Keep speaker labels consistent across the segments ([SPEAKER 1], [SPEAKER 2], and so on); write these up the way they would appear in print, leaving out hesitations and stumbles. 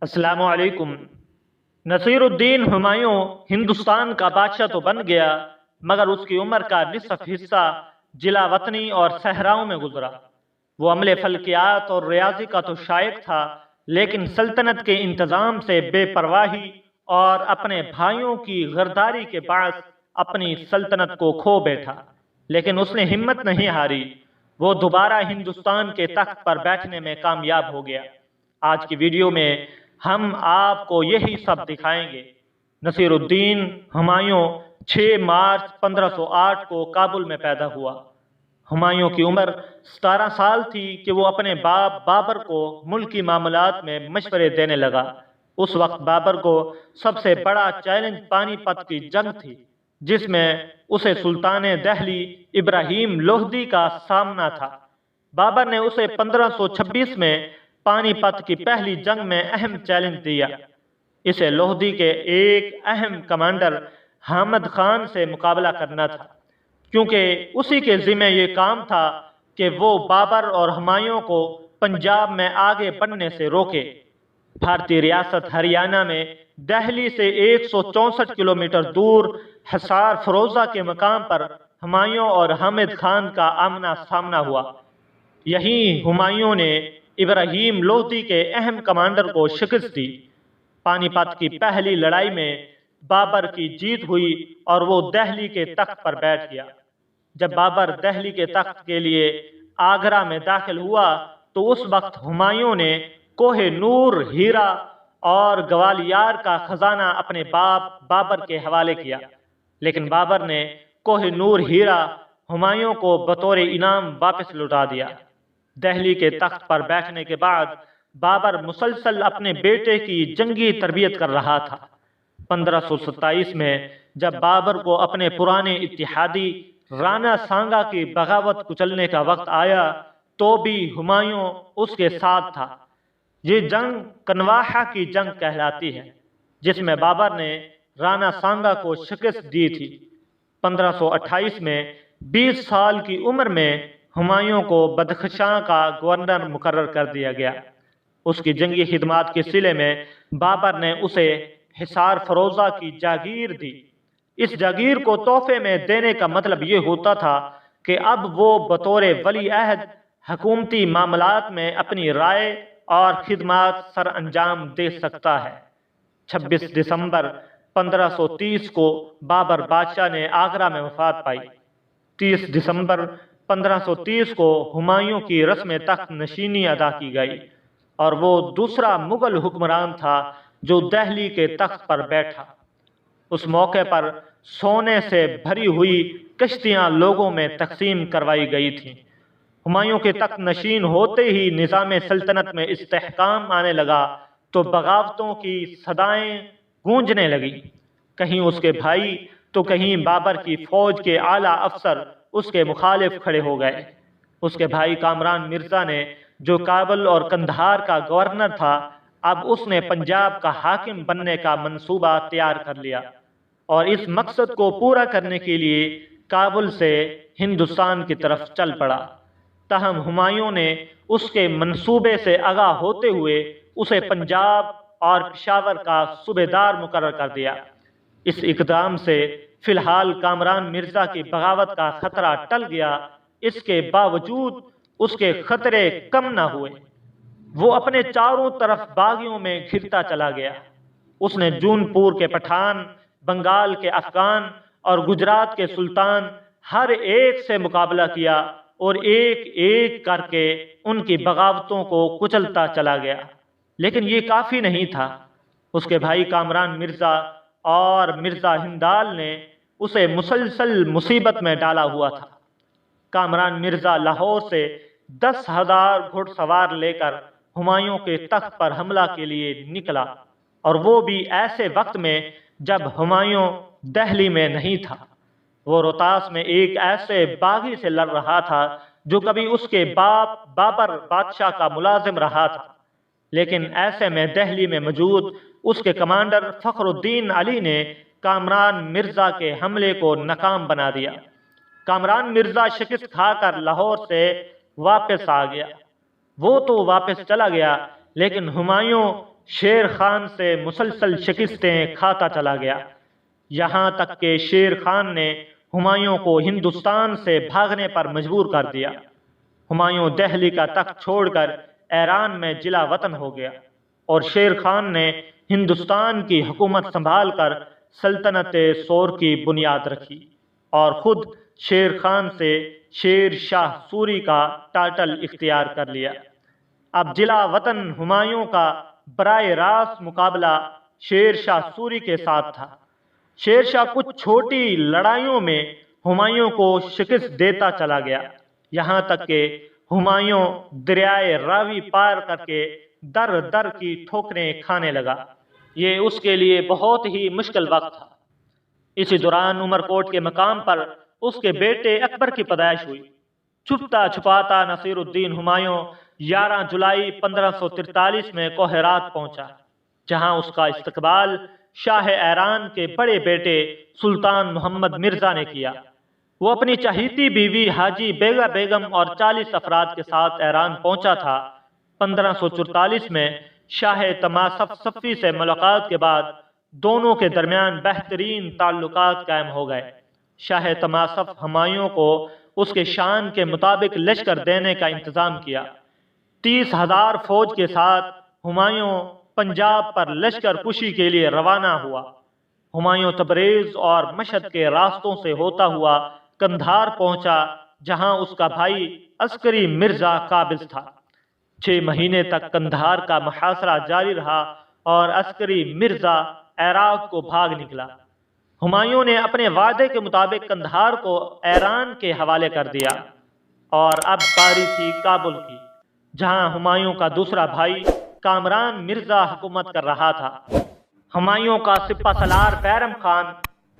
[SPEAKER 1] السلام علیکم۔ نصیر الدین ہمایوں ہندوستان کا بادشاہ تو بن گیا، مگر اس کی عمر کا نصف حصہ جلا وطنی اور صحراؤں میں گزرا۔ وہ عملے فلکیات اور ریاضی کا تو شائق تھا، لیکن سلطنت کے انتظام سے بے پرواہی اور اپنے بھائیوں کی غداری کے باعث اپنی سلطنت کو کھو بیٹھا۔ لیکن اس نے ہمت نہیں ہاری، وہ دوبارہ ہندوستان کے تخت پر بیٹھنے میں کامیاب ہو گیا۔ آج کی ویڈیو میں ہم آپ کو یہی سب دکھائیں گے۔ نصیر الدین ہمایوں 6 مارچ 1508 کو کابل میں پیدا ہوا۔ ہمایوں کی عمر 17 سال تھی کہ وہ اپنے باپ بابر کو ملکی معاملات میں مشورے دینے لگا۔ اس وقت بابر کو سب سے بڑا چیلنج پانی پت کی جنگ تھی، جس میں اسے سلطان دہلی ابراہیم لودھی کا سامنا تھا۔ بابر نے اسے 1526 میں پانی پت کی پہلی جنگ میں اہم چیلنج دیا۔ اسے لودھی کے ایک اہم کمانڈر حامد خان سے مقابلہ کرنا تھا، کیونکہ اسی کے ذمہ یہ کام تھا کہ وہ بابر اور ہمایوں کو پنجاب میں آگے بڑھنے سے روکے۔ بھارتی ریاست ہریانہ میں دہلی سے 164 کلومیٹر دور حصار فروزہ کے مقام پر ہمایوں اور حامد خان کا آمنا سامنا ہوا۔ یہیں ہمایوں نے ابراہیم لودھی کے اہم کمانڈر کو شکست دی۔ پانی پت کی پہلی لڑائی میں بابر کی جیت ہوئی اور وہ دہلی کے تخت پر بیٹھ گیا۔ جب بابر دہلی کے تخت کے لیے آگرہ میں داخل ہوا تو اس وقت ہمایوں نے کوہ نور، ہیرا اور گوالیار کا خزانہ اپنے باپ بابر کے حوالے کیا، لیکن بابر نے کوہ نور، ہیرا ہمایوں کو بطور انعام واپس لوٹا دیا۔ دہلی کے تخت پر بیٹھنے کے بعد بابر مسلسل اپنے بیٹے کی جنگی تربیت کر رہا تھا۔ 1527 میں جب بابر کو اپنے پرانے اتحادی رانا سانگا کی بغاوت کچلنے کا وقت آیا تو بھی ہمایوں اس کے ساتھ تھا۔ یہ جنگ کنواہا کی جنگ کہلاتی ہے، جس میں بابر نے رانا سانگا کو شکست دی تھی۔ 1528 میں 20 سال کی عمر میں ہمایوں کو بدخشاں کا گورنر مقرر کر دیا گیا۔ اس کی جنگی خدمات کے صلے میں بابر نے اسے حصار فروزہ کی جاگیر دی۔ اس جاگیر کو تحفے میں دینے کا مطلب یہ ہوتا تھا کہ اب وہ بطور ولی عہد حکومتی معاملات میں اپنی رائے اور خدمات سر انجام دے سکتا ہے۔ 26 دسمبر 1530 کو بابر بادشاہ نے آگرہ میں وفات پائی۔ 30 دسمبر 1530 کو ہمایوں کی رسم تخت نشینی ادا کی گئی اور وہ دوسرا مغل حکمران تھا جو دہلی کے تخت پر بیٹھا۔ اس موقع پر سونے سے بھری ہوئی کشتیاں لوگوں میں تقسیم کروائی گئی تھیں۔ ہمایوں کے تخت نشین ہوتے ہی نظام سلطنت میں استحکام آنے لگا تو بغاوتوں کی صدائیں گونجنے لگی۔ کہیں اس کے بھائی تو کہیں بابر کی فوج کے اعلیٰ افسر اس کے مخالف کھڑے ہو گئے۔ اس کے بھائی کامران مرزا نے، جو کابل اور قندھار کا گورنر تھا، اب اس نے پنجاب کا حاکم بننے کا منصوبہ تیار کر لیا اور اس مقصد کو پورا کرنے کے لیے کابل سے ہندوستان کی طرف چل پڑا۔ تاہم ہمایوں نے اس کے منصوبے سے آگاہ ہوتے ہوئے اسے پنجاب اور پشاور کا صوبیدار مقرر کر دیا۔ اس اقدام سے فی الحال کامران مرزا کی بغاوت کا خطرہ ٹل گیا، اس کے باوجود اس کے خطرے کم نہ ہوئے۔ وہ اپنے چاروں طرف باغیوں میں گھرتا چلا گیا۔ اس نے جون پور کے پٹھان، بنگال کے افغان اور گجرات کے سلطان ہر ایک سے مقابلہ کیا اور ایک ایک کر کے ان کی بغاوتوں کو کچلتا چلا گیا، لیکن یہ کافی نہیں تھا۔ اس کے بھائی کامران مرزا اور مرزا ہندال نے اسے مسلسل مصیبت میں ڈالا ہوا تھا۔ کامران مرزا لاہور سے 10,000 گھڑ سوار لے کر ہمایوں کے تخت پر حملہ کے لیے نکلا، اور وہ بھی ایسے وقت میں جب ہمایوں دہلی میں نہیں تھا۔ وہ روہتاس میں ایک ایسے باغی سے لڑ رہا تھا جو کبھی اس کے باپ بابر بادشاہ کا ملازم رہا تھا، لیکن ایسے میں دہلی میں موجود اس کے کمانڈر فخر الدین علی نے کامران مرزا کے حملے کو ناکام بنا دیا۔ کامران مرزا شکست کھا کر لاہور سے واپس آ گیا۔ وہ تو واپس چلا گیا، لیکن ہمایوں شیر خان سے مسلسل شکستیں کھاتا چلا گیا، یہاں تک کہ شیر خان نے ہمایوں کو ہندوستان سے بھاگنے پر مجبور کر دیا۔ ہمایوں دہلی کا تخت چھوڑ کر ایران میں جلا وطن ہو گیا، اور شیر خان نے ہندوستان کی حکومت سنبھال کر سلطنت سور کی بنیاد رکھی، اور خود شیر خان سے شیر شاہ سوری کا ٹائٹل اختیار کر لیا۔ اب جلا وطن ہمایوں کا براہ راست مقابلہ شیر شاہ سوری کے ساتھ تھا۔ شیر شاہ کچھ چھوٹی لڑائیوں میں ہمایوں کو شکست دیتا چلا گیا، یہاں تک کہ ہمایوں دریائے راوی پار کر کے در در کی ٹھوکریں کھانے لگا۔ یہ اس کے لیے بہت ہی مشکل وقت تھا۔ اسی دوران عمر کوٹ کے مقام پر اس کے بیٹے اکبر کی پیدائش ہوئی۔ چھپتا چھپاتا نصیر الدین ہمایوں 11 جولائی 1543 میں کوہ ہرات پہنچا، جہاں اس کا استقبال شاہ ایران کے بڑے بیٹے سلطان محمد مرزا نے کیا۔ وہ اپنی چہیتی بیوی حاجی بیگا بیگم اور 40 افراد کے ساتھ ایران پہنچا تھا۔ 1544 میں شاہ تماسپ صفی سے ملاقات کے بعد دونوں کے درمیان بہترین تعلقات قائم ہو گئے۔ شاہ تماسپ ہمایوں کو اس کے شان کے مطابق لشکر دینے کا انتظام کیا۔ 30,000 فوج کے ساتھ ہمایوں پنجاب پر لشکر کشی کے لیے روانہ ہوا۔ ہمایوں تبریز اور مشہد کے راستوں سے ہوتا ہوا قندھار پہنچا، جہاں اس کا بھائی عسکری مرزا قابض تھا۔ 6 مہینے تک قندھار کا محاصرہ جاری رہا اور عسکری مرزا عراق کو بھاگ نکلا۔ ہمایوں نے اپنے وعدے کے مطابق قندھار کو ایران کے حوالے کر دیا، اور اب باری تھی کابل کی، جہاں ہمایوں کا دوسرا بھائی کامران مرزا حکومت کر رہا تھا۔ ہمایوں کا سپہ سالار بیرم خان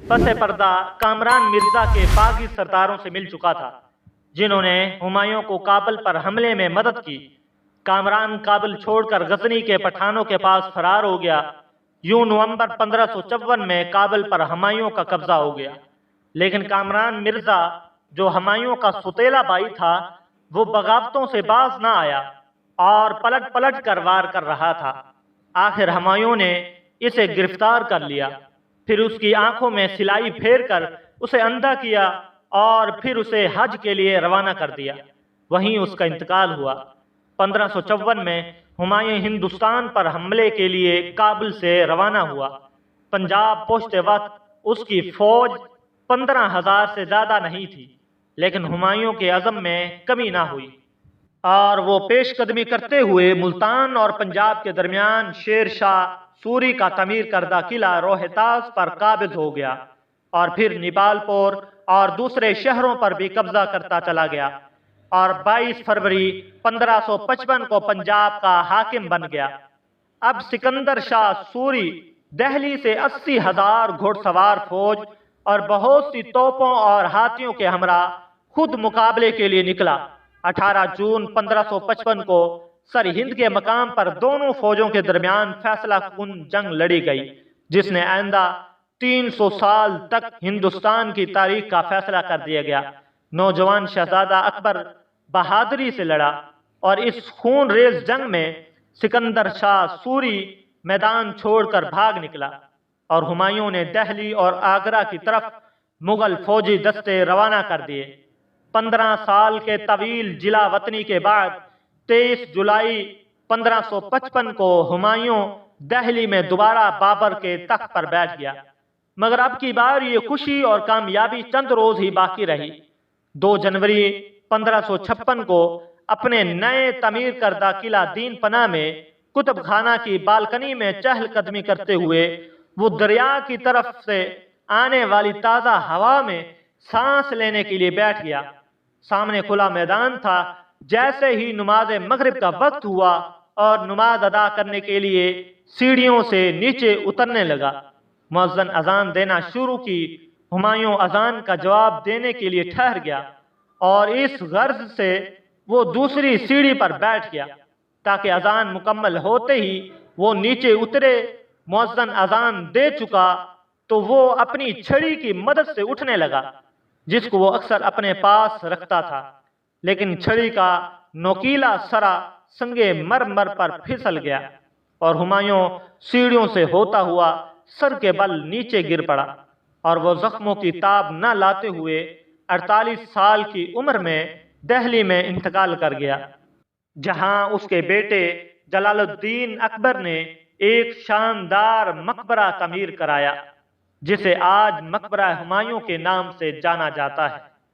[SPEAKER 1] پس پردہ کامران مرزا کے باغی سرداروں سے مل چکا تھا، جنہوں نے ہمایوں کو کابل پر حملے میں مدد کی۔ کامران کابل چھوڑ کر غزنی کے پٹھانوں کے پاس فرار ہو گیا۔ یوں نومبر 1554 میں کابل پر ہمایوں کا قبضہ ہو گیا، لیکن کامران مرزا جو ہمایوں کا ستیلا بھائی تھا، وہ بغاوتوں سے باز نہ آیا اور پلٹ پلٹ کر وار کر رہا تھا۔ آخر ہمایوں نے اسے گرفتار کر لیا، پھر اس کی آنکھوں میں سلائی پھیر کر اسے اندھا کیا، اور پھر اسے حج کے لیے روانہ کر دیا۔ وہیں اس کا انتقال ہوا۔ 1554 میں ہمایوں ہندوستان پر حملے کے لیے کابل سے روانہ ہوا۔ پنجاب پہنچتے وقت اس کی فوج 15,000 سے زیادہ نہیں تھی، لیکن ہمایوں کے عزم میں کمی نہ ہوئی، اور وہ پیش قدمی کرتے ہوئے ملتان اور پنجاب کے درمیان شیر شاہ سوری کا تعمیر کردہ قلعہ روہتاس پر قابض ہو گیا، اور پھر نیپال پور اور دوسرے شہروں پر بھی قبضہ کرتا چلا گیا، اور 22 فروری 1555 کو پنجاب کا حاکم بن گیا۔ اب سکندر شاہ سوری دہلی سے 80,000 گھوڑ سوار فوج اور بہت سی توپوں اور ہاتھیوں کے ہمراہ خود مقابلے کے لیے نکلا۔ 18 جون 1555 کو سرہند کے مقام پر دونوں فوجوں کے درمیان فیصلہ کن جنگ لڑی گئی، جس نے آئندہ 300 سال تک ہندوستان کی تاریخ کا فیصلہ کر دیا گیا۔ نوجوان شہزادہ اکبر بہادری سے لڑا، اور اس خون ریز جنگ میں سکندر شاہ سوری میدان چھوڑ کر بھاگ نکلا، اور ہمایوں نے دہلی اور آگرہ کی طرف مغل فوجی دستے روانہ کر دیے۔ 15 سال کے طویل جلا وطنی کے بعد 23 جولائی 1555 کو ہمایوں دہلی میں دوبارہ بابر کے تخت پر بیٹھ گیا، مگر اب کی بار یہ خوشی اور کامیابی چند روز ہی باقی رہی۔ 2 جنوری 1556 کو اپنے نئے تعمیر کردہ قلعہ دین پناہ میں کتب خانہ کی بالکنی میں چہل قدمی کرتے ہوئے وہ دریا کی طرف سے آنے والی تازہ ہوا میں سانس لینے کے لیے بیٹھ گیا۔ سامنے کھلا میدان تھا۔ جیسے ہی نماز مغرب کا وقت ہوا اور نماز ادا کرنے کے لیے سیڑھیوں سے نیچے اترنے لگا، مؤذن اذان دینا شروع کی۔ ہمایوں اذان کا جواب دینے کے لیے ٹھہر گیا، اور اس غرض سے وہ دوسری سیڑھی پر بیٹھ گیا تاکہ اذان مکمل ہوتے ہی وہ نیچے اترے۔ مؤذن اذان دے چکا تو وہ اپنی چھڑی کی مدد سے اٹھنے لگا، جس کو وہ اکثر اپنے پاس رکھتا تھا، لیکن چھڑی کا نوکیلا سرا سنگے مرمر پر پھسل گیا اور ہمایوں سیڑھیوں سے ہوتا ہوا سر کے بل نیچے گر پڑا اور وہ زخموں کی تاب نہ لاتے ہوئے 48 سال کی عمر میں دہلی میں انتقال کر گیا، جہاں اس کے بیٹے جلال الدین اکبر نے ایک شاندار مقبرہ تعمیر کرایا جسے آج مقبرہ ہمایوں کے نام سے جانا جاتا ہے۔